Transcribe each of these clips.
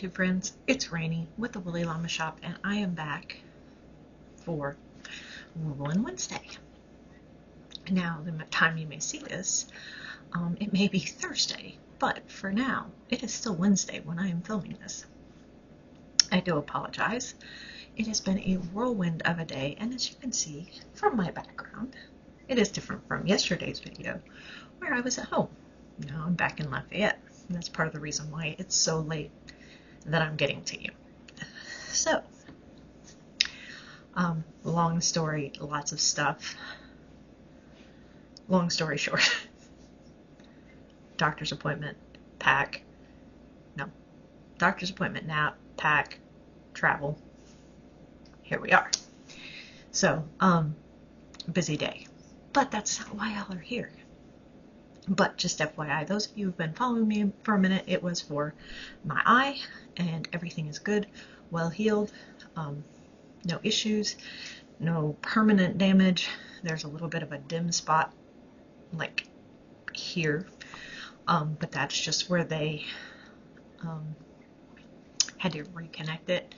YouTube friends, it's Ranee with the Woolly Llama Shop, and I am back for Wooblin Wednesday. Now, the time you may see this, it may be Thursday, but for now, it is still Wednesday when I am filming this. I do apologize. It has been a whirlwind of a day, and as you can see from my background, it is different from yesterday's video where I was at home. Now I'm back in Lafayette. And that's part of the reason why it's so late that I'm getting to you. So, long story, lots of stuff. Long story short, doctor's appointment, pack, no, doctor's appointment, nap, pack, travel. Here we are. So, busy day. But that's not why y'all are here. But just FYI, those of you who've been following me for a minute, it was for my eye, and everything is good, well healed, no issues, no permanent damage. There's a little bit of a dim spot, like here, but that's just where they had to reconnect it,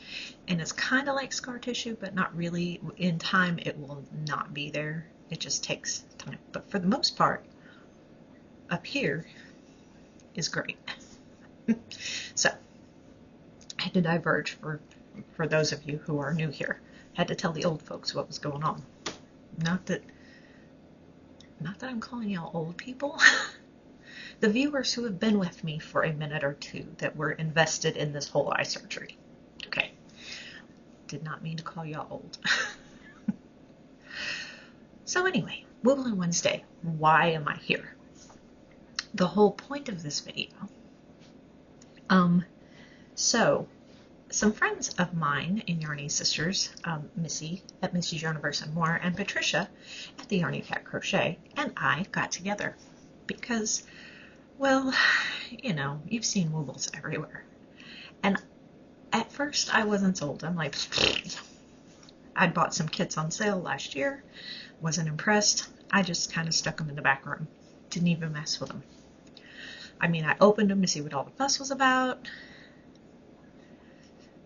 and it's kind of like scar tissue, but not really. In time, it will not be there. It just takes time, but for the most part, up here is great. So I had to diverge for those of you who are new here. Had to tell the old folks what was going on. Not that I'm calling y'all old people. The viewers who have been with me for a minute or two that were invested in this whole eye surgery. Okay. Did not mean to call y'all old. So anyway, Wooblin Wednesday. Why am I here? The whole point of this video. So some friends of mine in Yarny Sisters, Missi at Missi's Yarniverse and More, and Patricia at the Yarny Cat Crochet, and I got together because, well, you know, you've seen woobles everywhere. And at first I wasn't sold. I'm like, I'd bought some kits on sale last year, wasn't impressed. I just kind of stuck them in the back room. Didn't even mess with them. I mean, I opened them to see what all the fuss was about.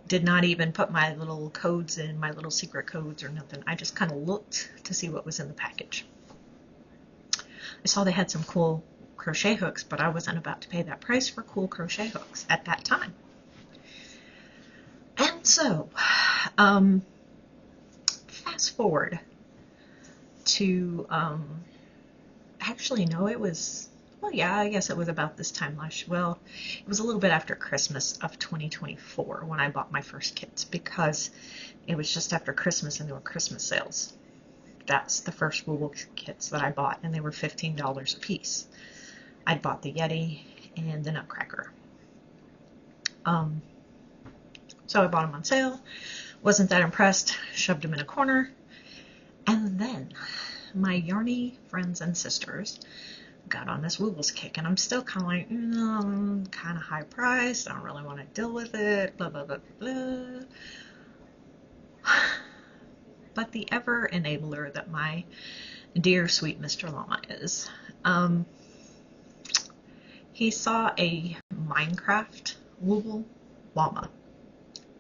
Did not even put my little codes in, my little secret codes or nothing. I just kind of looked to see what was in the package. I saw they had some cool crochet hooks, but I wasn't about to pay that price for cool crochet hooks at that time. And so, fast forward to, actually, no, it was, well, yeah, I guess it was about this time last year. Well, it was a little bit after Christmas of 2024 when I bought my first kits, because it was just after Christmas and there were Christmas sales. That's the first wooble kits that I bought, and they were $15 a piece. I bought the Yeti and the Nutcracker. So I bought them on sale, wasn't that impressed, shoved them in a corner, and then my Yarny friends and sisters got on this woobles kick, and I'm still kind of like, kind of high priced, I don't really want to deal with it, blah, blah, blah, blah, blah. But the ever enabler that my dear sweet Mr. Llama is, he saw a Minecraft wooble llama,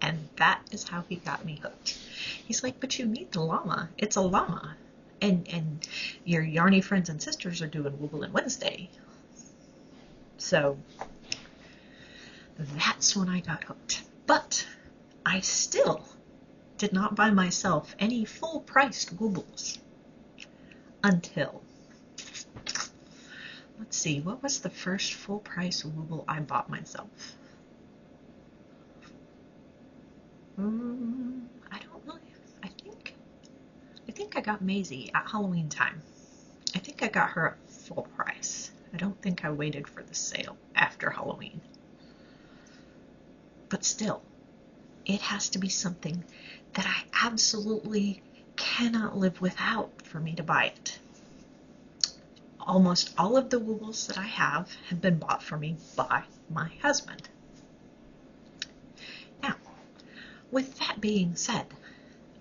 and that is how he got me hooked. He's like, but you need the llama, it's a llama. And your Yarny friends and sisters are doing Wooblin Wednesday. So that's when I got hooked. But I still did not buy myself any full-priced woobles until, let's see, what was the first full-price wooble I bought myself? I don't know. I think I got Maisie at Halloween time. I think I got her at full price. I don't think I waited for the sale after Halloween. But still, it has to be something that I absolutely cannot live without for me to buy it. Almost all of the woobles that I have been bought for me by my husband. Now, with that being said,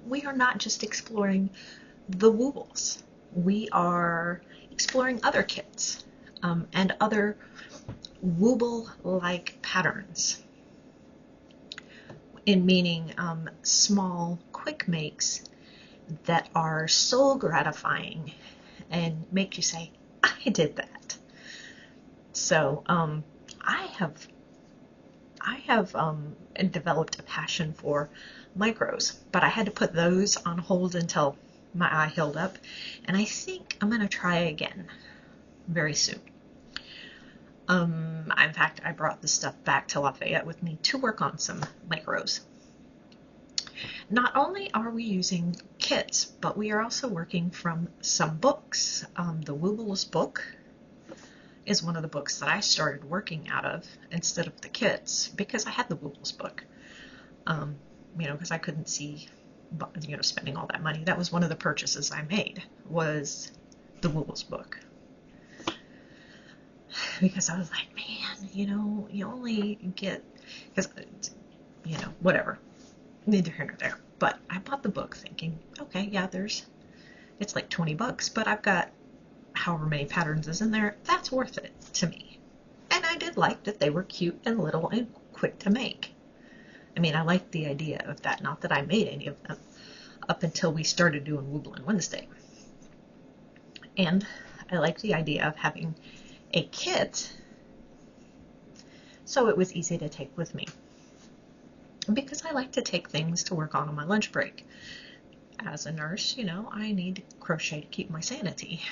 we are not just exploring the woobles. We are exploring other kits and other wooble-like patterns. in meaning small, quick makes that are so gratifying and make you say, I did that. So I have developed a passion for micros, but I had to put those on hold until my eye healed up, and I think I'm going to try again very soon. In fact, I brought the stuff back to Lafayette with me to work on some micros. Not only are we using kits, but we are also working from some books. The Woobles book is one of the books that I started working out of instead of the kits because I had the Woobles book. You know, because I couldn't see, you know, spending all that money. That was one of the purchases I made, was the Woobles book. Because I was like, man, you know, you only get, because, you know, whatever, neither here nor there. But I bought the book thinking, okay, yeah, it's like $20, but I've got however many patterns is in there. That's worth it to me. And I did like that they were cute and little and quick to make. I mean, I liked the idea of that. Not that I made any of them up until we started doing Wooblin Wednesday. And I liked the idea of having a kit so it was easy to take with me. Because I like to take things to work on my lunch break. As a nurse, you know, I need crochet to keep my sanity.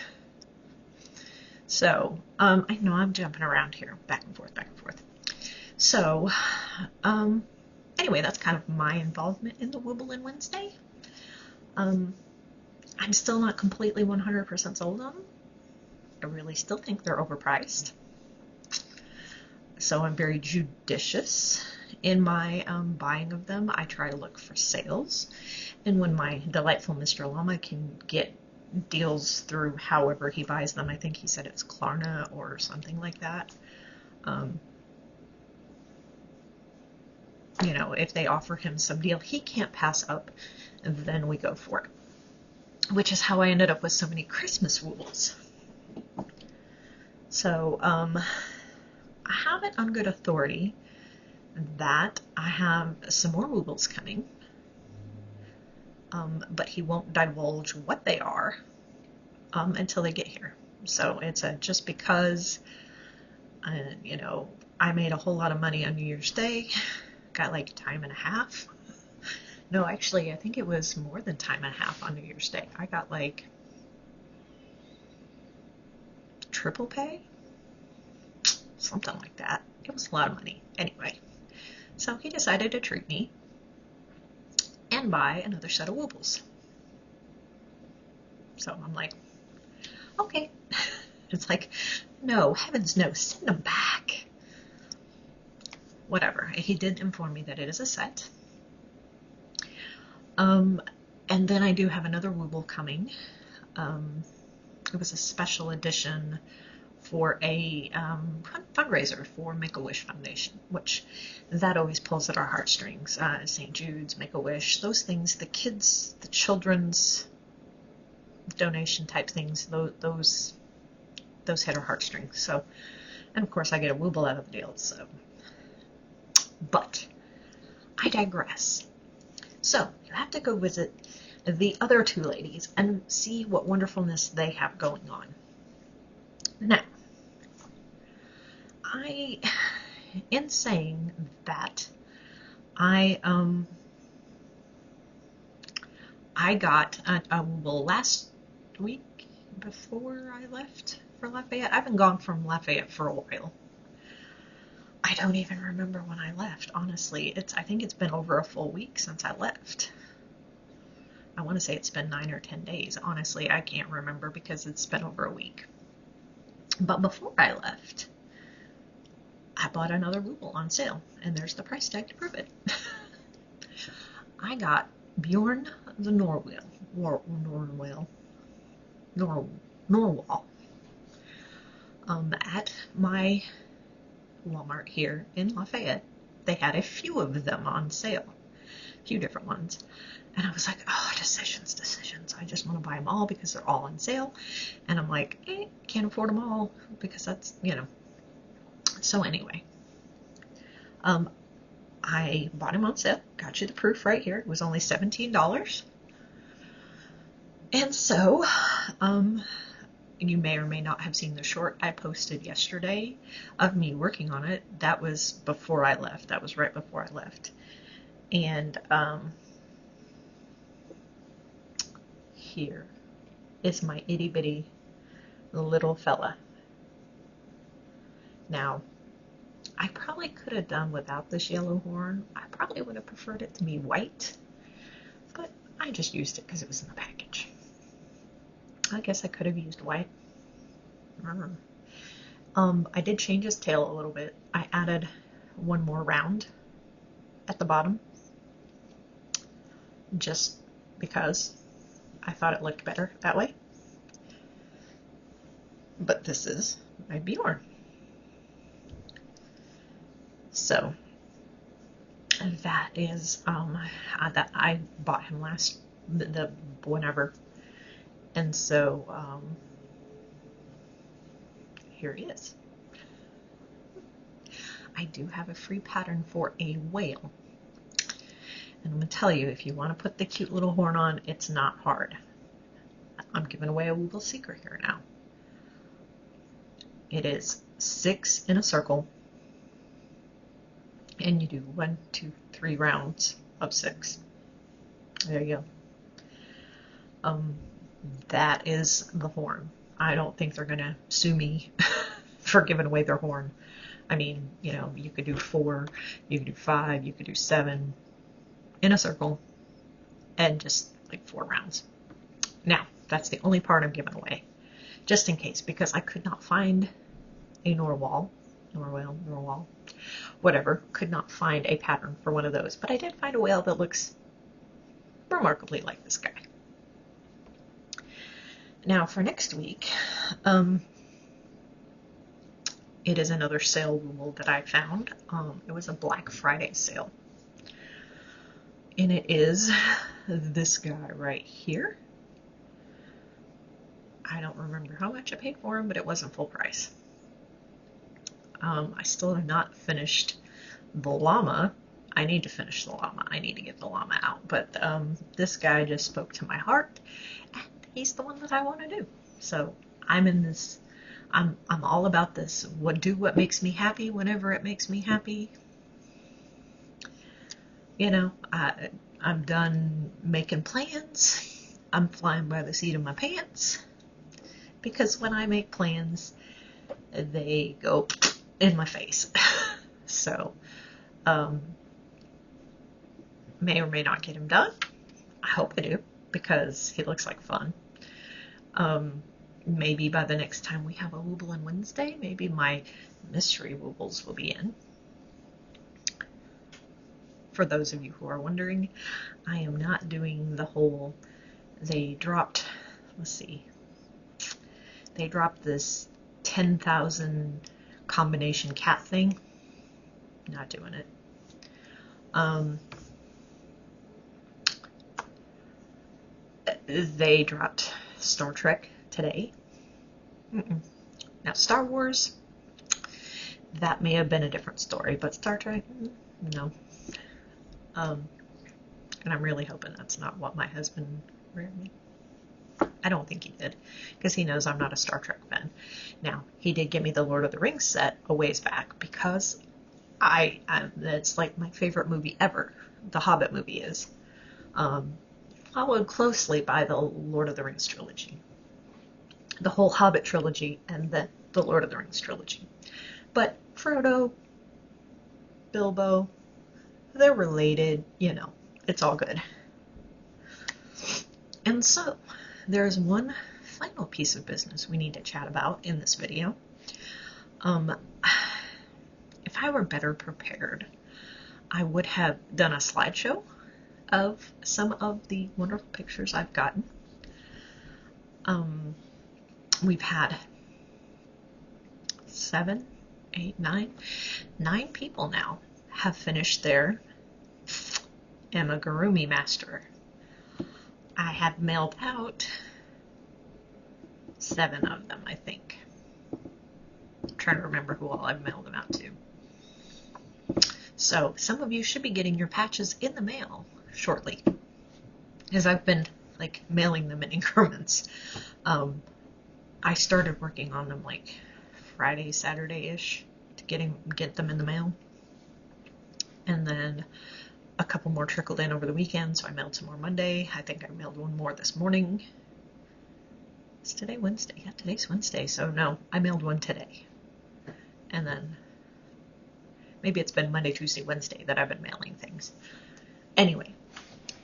So, I know I'm jumping around here, back and forth, back and forth. So, anyway, that's kind of my involvement in the Wooblin Wednesday. I'm still not completely 100% sold on them. I really still think they're overpriced. So I'm very judicious in my buying of them. I try to look for sales. And when my delightful Mr. Llama can get deals through however he buys them, I think he said it's Klarna or something like that. You know, if they offer him some deal he can't pass up, then we go for it. Which is how I ended up with so many Christmas woobles. So, I have it on good authority that I have some more woobles coming, but he won't divulge what they are until they get here. So it's just because, you know, I made a whole lot of money on New Year's Day, got like time and a half. No, actually, I think it was more than time and a half on New Year's Day. I got like triple pay, something like that. It was a lot of money. Anyway, so he decided to treat me and buy another set of woobles. So I'm like, okay. It's like, no, heavens no, send them back. Whatever. He did inform me that it is a set. And then I do have another wooble coming. It was a special edition for a fundraiser for Make-A-Wish Foundation, which that always pulls at our heartstrings. St. Jude's, Make-A-Wish, those things, the kids, the children's donation type things, those hit our heartstrings. So, and of course I get a wooble out of the deal. So, but I digress. So you have to go visit the other two ladies and see what wonderfulness they have going on. Now, in saying that, I got a wooble last week before I left for Lafayette. I've been gone from Lafayette for a while. I don't even remember when I left, honestly. I think it's been over a full week since I left. I want to say it's been 9 or 10 days. Honestly, I can't remember because it's been over a week. But before I left, I bought another wooble on sale, and there's the price tag to prove it. I got Bjorn the narwhal at my Walmart here in Lafayette. They had a few of them on sale, a few different ones, and I was like, oh, decisions. I just want to buy them all because they're all on sale, and I'm like, can't afford them all because that's, you know. So anyway, I bought him on sale. Got you the proof right here. It was only $17. And so, you may or may not have seen the short I posted yesterday of me working on it. That was before I left. That was right before I left. And here is my itty bitty little fella. Now, I probably could have done without this yellow horn. I probably would have preferred it to be white, but I just used it because it was in the package. I guess I could have used white. I don't know. I did change his tail a little bit. I added one more round at the bottom, just because I thought it looked better that way. But this is my Bjorn. So that is that I bought him whenever, and so here he is. I do have a free pattern for a whale, and I'm gonna tell you, if you want to put the cute little horn on, it's not hard. I'm giving away a Wooble secret here now. It is 6 in a circle, and you do 1, 2, 3 rounds of 6. There you go. That is the horn. I don't think they're gonna sue me for giving away their horn. I mean, you know, you could do 4, you could do 5, you could do 7 in a circle, and just like 4 rounds. Now, that's the only part I'm giving away, just in case, because I could not find a narwhal, whatever, could not find a pattern for one of those, but I did find a whale that looks remarkably like this guy. Now for next week, it is another sale Wooble that I found. It was a Black Friday sale, and it is this guy right here. I don't remember how much I paid for him, but it wasn't full price. I still have not finished the llama. I need to finish the llama. I need to get the llama out. But this guy just spoke to my heart, and he's the one that I want to do. So I'm in this. I'm all about this. Do what makes me happy whenever it makes me happy. You know, I'm done making plans. I'm flying by the seat of my pants, because when I make plans, they go in my face. So, may or may not get him done. I hope I do, because he looks like fun. Maybe by the next time we have a Wooblin Wednesday, maybe my mystery woobles will be in. For those of you who are wondering, I am not doing the whole, they dropped, let's see, they dropped this 10,000 combination cat thing. Not doing it. They dropped Star Trek today. Now Star Wars, that may have been a different story, but Star Trek, no. And I'm really hoping that's not what my husband read me. I don't think he did, because he knows I'm not a Star Trek fan. Now, he did give me the Lord of the Rings set a ways back, because it's like my favorite movie ever. The Hobbit movie is. Followed closely by the Lord of the Rings trilogy. The whole Hobbit trilogy, and then the Lord of the Rings trilogy. But Frodo, Bilbo, they're related, you know, it's all good. And so, there's one final piece of business we need to chat about in this video. If I were better prepared, I would have done a slideshow of some of the wonderful pictures I've gotten. We've had 7, 8, 9 people now have finished their amigurumi master. I have mailed out 7 of them, I think. I'm trying to remember who all I've mailed them out to. So some of you should be getting your patches in the mail shortly, as I've been like mailing them in increments. I started working on them like Friday, Saturday-ish to get them in the mail. And then a couple more trickled in over the weekend, so I mailed some more Monday. I think I mailed one more this morning. Is today Wednesday? Yeah, today's Wednesday, so no, I mailed one today. And then maybe it's been Monday, Tuesday, Wednesday that I've been mailing things. Anyway,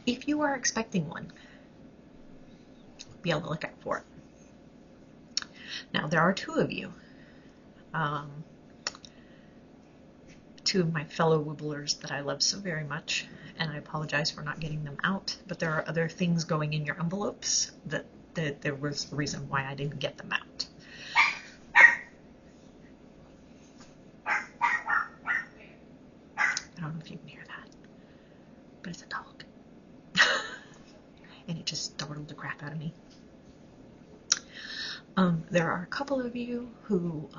if you are expecting one, be able to look out for it. Now, there are two of you. Two of my fellow wooblers that I love so very much, and I apologize for not getting them out, but there are other things going in your envelopes that there was a reason why I didn't get them out. I don't know if you can hear that, but it's a dog. And it just startled the crap out of me. There are a couple of you who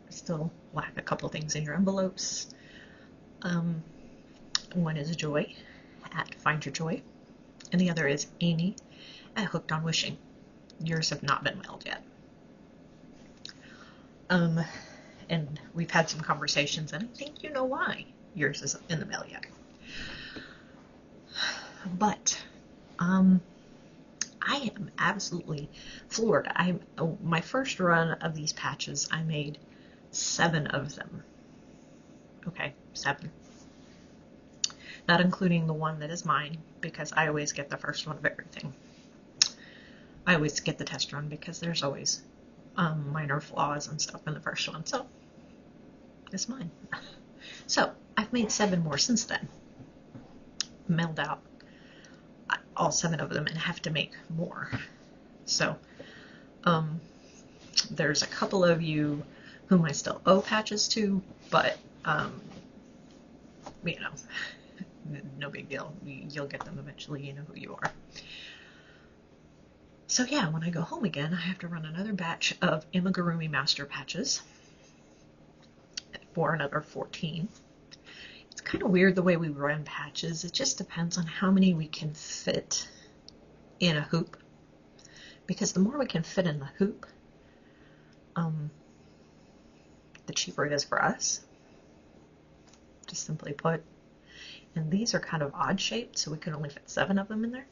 still lack a couple of things in your envelopes. One is Joy at Find Your Joy, and the other is Amie at Hooked on Wishing. Yours have not been mailed yet. And we've had some conversations, and I think you know why yours isn't in the mail yet. But I am absolutely floored. My first run of these patches, I made 7 of them. Okay, 7. Not including the one that is mine, because I always get the first one of everything. I always get the test run because there's always minor flaws and stuff in the first one, so it's mine. So I've made 7 more since then. Mailed out all 7 of them and have to make more. So there's a couple of you whom I still owe patches to, but you know, no big deal. You'll get them eventually. You know who you are. So yeah, when I go home again, I have to run another batch of Amigurumi Master patches for another 14. It's kind of weird the way we run patches. It just depends on how many we can fit in a hoop. Because the more we can fit in the hoop, the cheaper it is for us. Just simply put. And these are kind of odd shaped, so we can only fit 7 of them in there.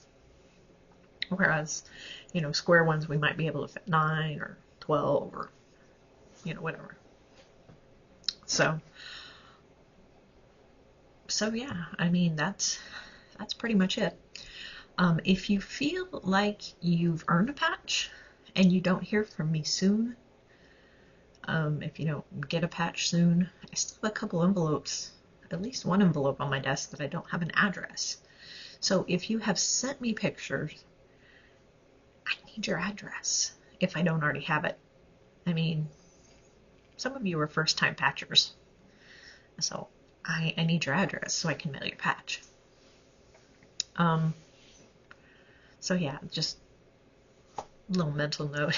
Whereas, you know, square ones we might be able to fit 9 or 12 or, you know, whatever. So yeah, I mean, that's pretty much it. If you feel like you've earned a patch and you don't hear from me soon, if you don't get a patch soon, I still have a couple envelopes, at least one envelope on my desk that I don't have an address. So if you have sent me pictures, I need your address if I don't already have it. I mean, some of you are first-time patchers, so I need your address so I can mail your patch. So yeah, just a little mental note.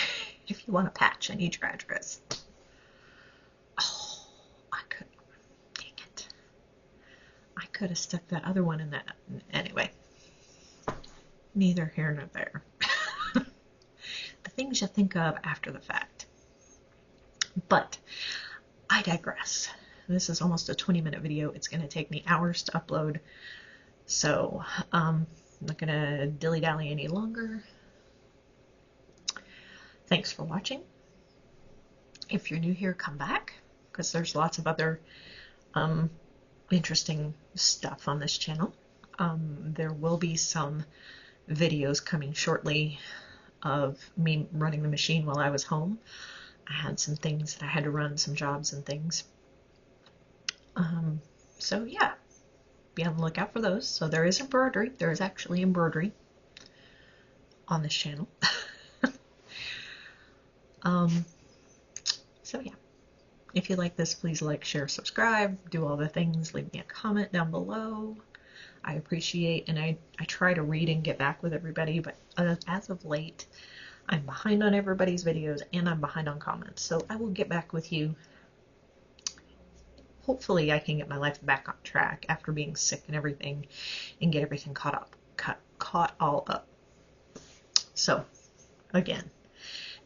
If you want a patch, I need your address. Oh, dang it. I could have stuck that other one in that. Anyway, neither here nor there. The things you think of after the fact. But I digress. This is almost a 20-minute video. It's going to take me hours to upload. So I'm not going to dilly-dally any longer. Thanks for watching. If you're new here, come back, because there's lots of other interesting stuff on this channel. There will be some videos coming shortly of me running the machine while I was home. I had some things that I had to run, some jobs and things. So yeah, be on the lookout for those. So there is embroidery. There is actually embroidery on this channel. So yeah, if you like this, please like, share, subscribe, do all the things, leave me a comment down below. I appreciate, and I try to read and get back with everybody, but as of late, I'm behind on everybody's videos and I'm behind on comments. So I will get back with you hopefully I can get my life back on track after being sick and everything, and get everything caught all up. So again,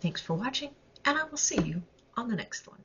thanks for watching, and I will see you on the next one.